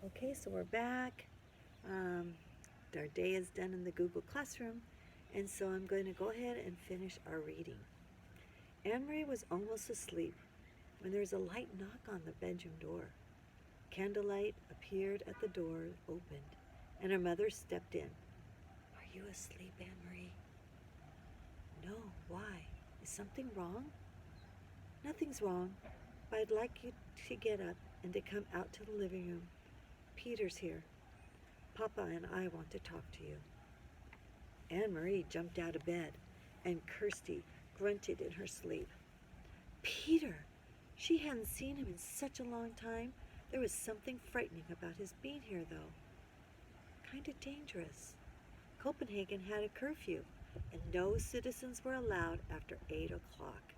Okay, so we're back. Um, our day is done in the Google Classroom, and so I'm going to go ahead and finish our reading. Anne Marie was almost asleep when there was a light knock on the bedroom door. Candlelight appeared at the door, opened, and her mother stepped in. Are you asleep, Anne Marie? No, why? Is something wrong? Nothing's wrong, but I'd like you to get up and to come out to the living room. Peter's here. Papa and I want to talk to you. Anne Marie jumped out of bed, and Kirsty grunted in her sleep. Peter! She hadn't seen him in such a long time. There was something frightening about his being here, though. Kind of dangerous. Copenhagen had a curfew, and no citizens were allowed after 8 o'clock.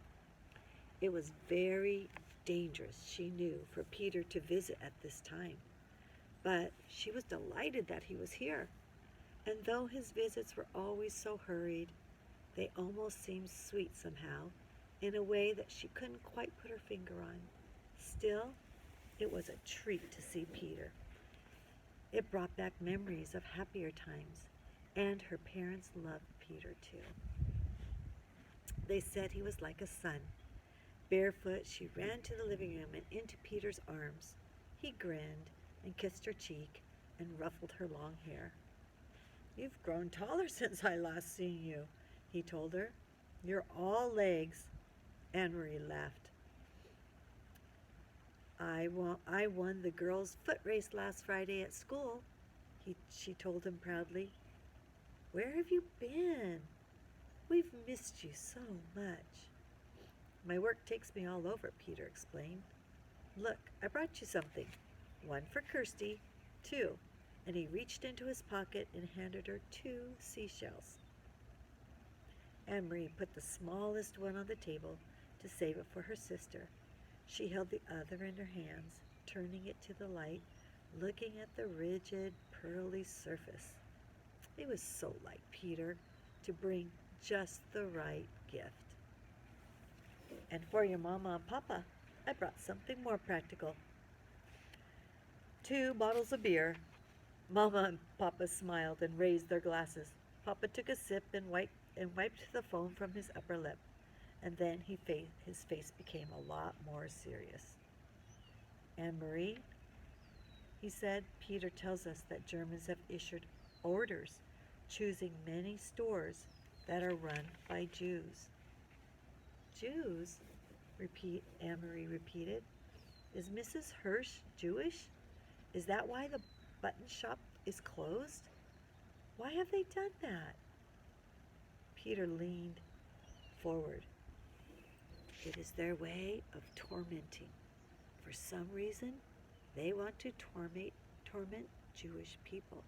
It was very dangerous, she knew, for Peter to visit at this time. But she was delighted that he was here. And though his visits were always so hurried, they almost seemed sweet somehow, in a way that she couldn't quite put her finger on. Still, it was a treat to see Peter. It brought back memories of happier times, and her parents loved Peter too. They said he was like a son. Barefoot, she ran to the living room and into Peter's arms. He grinned and kissed her cheek and ruffled her long hair. You've grown taller since I last seen you, he told her. You're all legs. Anne Marie laughed. I won the girls' foot race last Friday at school, she told him proudly. Where have you been? We've missed you so much. My work takes me all over, Peter explained. Look, I brought you something. One for Kirsty, two. And he reached into his pocket and handed her 2 seashells. Anne Marie put the smallest one on the table to save it for her sister. She held the other in her hands, turning it to the light, looking at the rigid, pearly surface. It was so like Peter to bring just the right gift. And for your mama and papa, I brought something more practical. 2 bottles of beer. Mama and Papa smiled and raised their glasses. Papa took a sip and wiped the foam from his upper lip, and then his face became a lot more serious. Anne Marie, he said, Peter tells us that Germans have issued orders choosing many stores that are run by Jews. Jews? Anne Marie repeated. Is Mrs. Hirsch Jewish? Is that why the button shop is closed? Why have they done that? Peter leaned forward. It is their way of tormenting. For some reason, they want to torment Jewish people.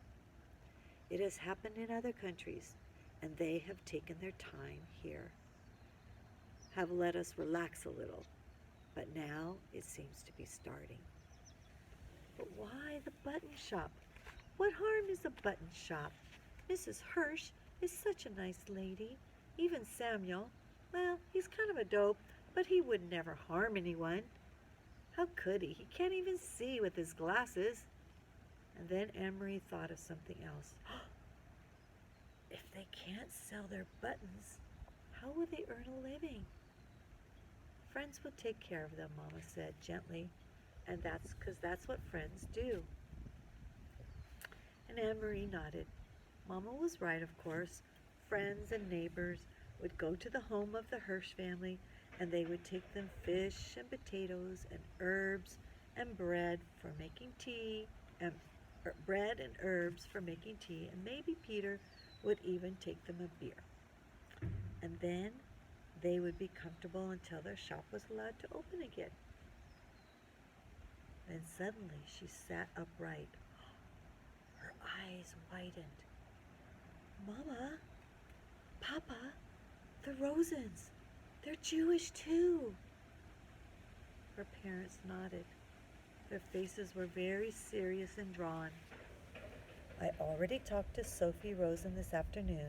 It has happened in other countries, and they have taken their time here. Have let us relax a little, but now it seems to be starting. But why the button shop? What harm is a button shop? Mrs. Hirsch is such a nice lady. Even Samuel, well, he's kind of a dope, but he would never harm anyone. How could he? He can't even see with his glasses. And then Anne Marie thought of something else. If they can't sell their buttons, how will they earn a living? Friends will take care of them, Mama said gently, and that's what friends do. And Anne Marie nodded. Mama was right, of course. Friends and neighbors would go to the home of the Hirsch family, and they would take them fish and potatoes and herbs and bread for making tea, and bread and herbs for making tea, and maybe Peter would even take them a beer. And then they would be comfortable until their shop was allowed to open again. Then suddenly she sat upright. Her eyes widened. Mama, Papa, the Rosens, they're Jewish too. Her parents nodded. Their faces were very serious and drawn. I already talked to Sophie Rosen this afternoon,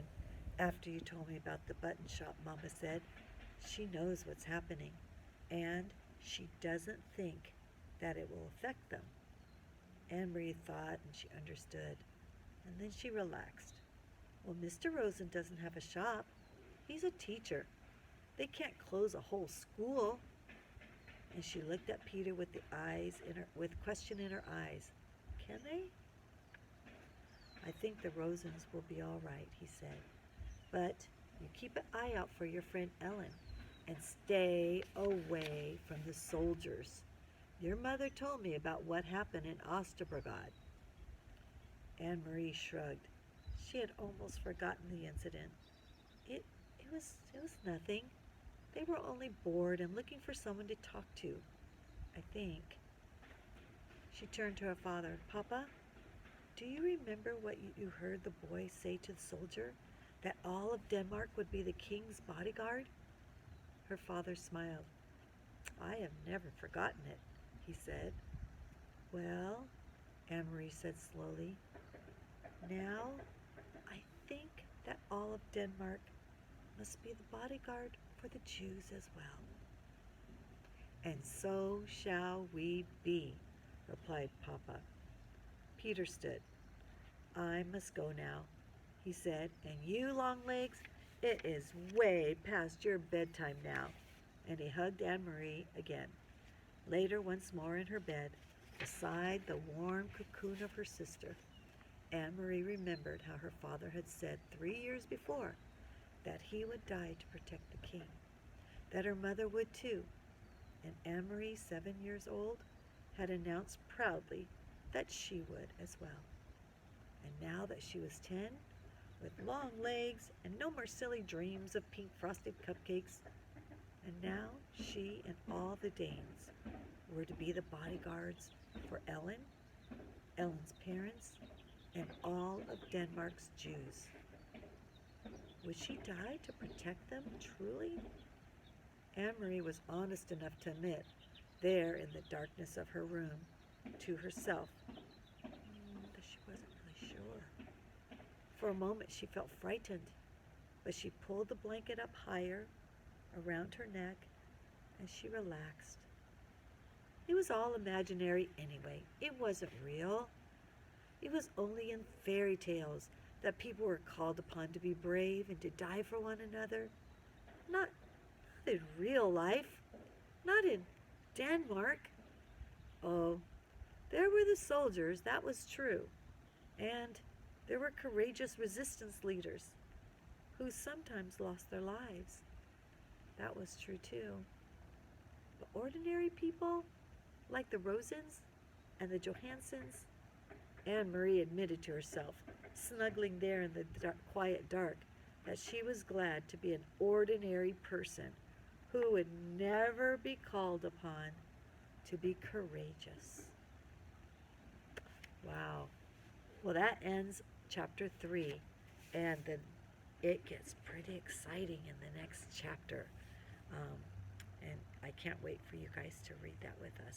after you told me about the button shop, Mama said. She knows what's happening, and she doesn't think that it will affect them. Anne-Marie thought and she understood, and then she relaxed. Well, Mr. Rosen doesn't have a shop. He's a teacher. They can't close a whole school. And she looked at Peter with with question in her eyes. Can they? I think the Rosens will be all right, he said. But you keep an eye out for your friend Ellen and stay away from the soldiers. Your mother told me about what happened in Osterbrigade. Anne-Marie shrugged. She had almost forgotten the incident. It, it was nothing. They were only bored and looking for someone to talk to, I think. She turned to her father. Papa, do you remember what you heard the boy say to the soldier? That all of Denmark would be the king's bodyguard? Her father smiled. I have never forgotten it, he said. Well, Anne-Marie said slowly, now I think that all of Denmark must be the bodyguard for the Jews as well. And so shall we be, replied Papa. Peter stood. I must go now, he said, and you, Longlegs, it is way past your bedtime now. And he hugged Anne-Marie again. Later, once more in her bed, beside the warm cocoon of her sister, Anne-Marie remembered how her father had said 3 years before that he would die to protect the king, that her mother would too, and Anne-Marie, 7 years old, had announced proudly that she would as well. And now that she was 10, with long legs and no more silly dreams of pink frosted cupcakes, and now she and all the Danes were to be the bodyguards for Ellen, Ellen's parents, and all of Denmark's Jews. Would she die to protect them, truly? Anne-Marie was honest enough to admit, there in the darkness of her room, to herself, that she wasn't really sure. For a moment she felt frightened, but she pulled the blanket up higher around her neck and she relaxed. It was all imaginary anyway. It wasn't real. It was only in fairy tales that people were called upon to be brave and to die for one another. Not in real life. Not in Denmark. Oh, there were the soldiers, that was true. And there were courageous resistance leaders who sometimes lost their lives. That was true too. But ordinary people, like the Rosens and the Johansons, Anne-Marie admitted to herself, snuggling there in the quiet dark, that she was glad to be an ordinary person who would never be called upon to be courageous. Wow. Well, that ends chapter 3, and then it gets pretty exciting in the next chapter. And I can't wait for you guys to read that with us.